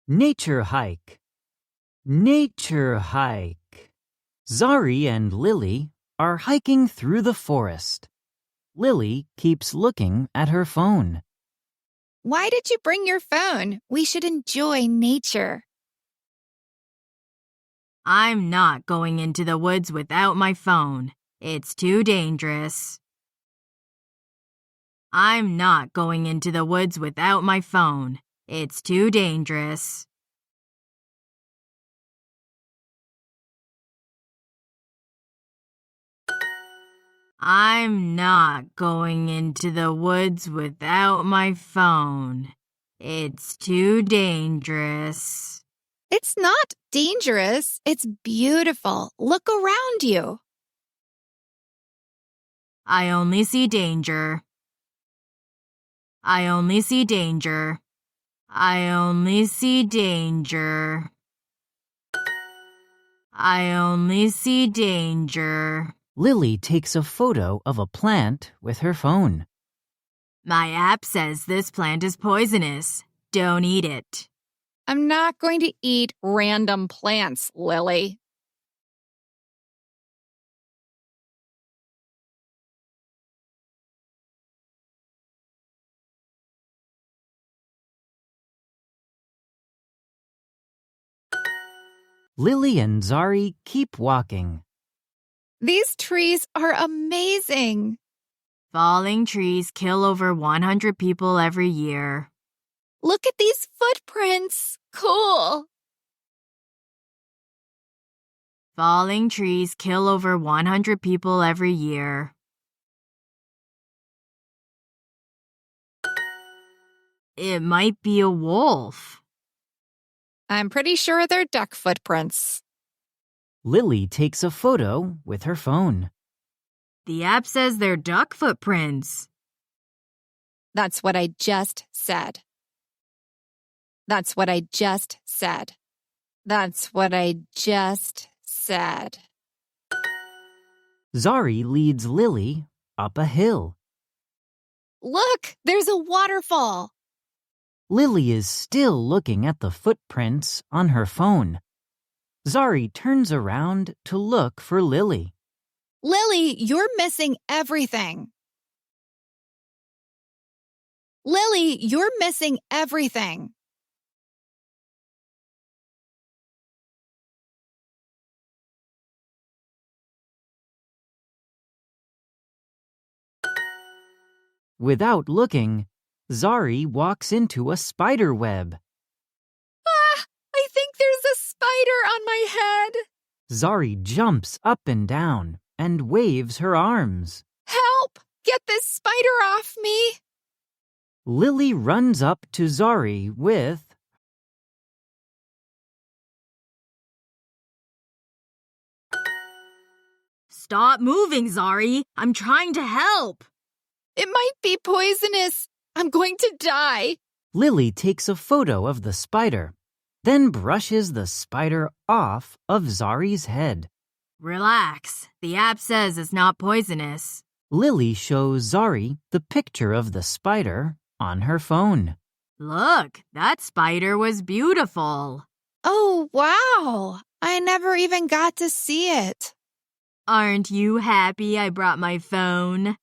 Nature hike. Nature hike. Zari and Lily are hiking through the forest. Lily keeps looking at her phone. Why did you bring your phone? We should enjoy nature. I'm not going into the woods without my phone. It's too dangerous. I'm not going into the woods without my phone. It's too dangerous. I'm not going into the woods without my phone. It's too dangerous. It's not dangerous. It's beautiful. Look around you. I only see danger. I only see danger. I only see danger. I only see danger. Lily takes a photo of a plant with her phone. My app says this plant is poisonous. Don't eat it. I'm not going to eat random plants, Lily. Lily and Zari keep walking. These trees are amazing. Falling trees kill over 100 people every year. Look at these footprints. Cool. Falling trees kill over 100 people every year. It might be a wolf. I'm pretty sure they're duck footprints. Lily takes a photo with her phone. The app says they're duck footprints. That's what I just said. That's what I just said. That's what I just said. Zari leads Lily up a hill. Look, there's a waterfall. Lily is still looking at the footprints on her phone. Zari turns around to look for Lily. Lily, you're missing everything. Lily, you're missing everything. Without looking, Zari walks into a spider web. Ah, I think there's a spider on my head. Zari jumps up and down and waves her arms. Help! Get this spider off me! Lily runs up to Zari with... Stop moving, Zari. I'm trying to help. It might be poisonous. I'm going to die. Lily takes a photo of the spider, then brushes the spider off of Zari's head. Relax. The app says it's not poisonous. Lily shows Zari the picture of the spider on her phone. Look, that spider was beautiful. Oh, wow. I never even got to see it. Aren't you happy I brought my phone?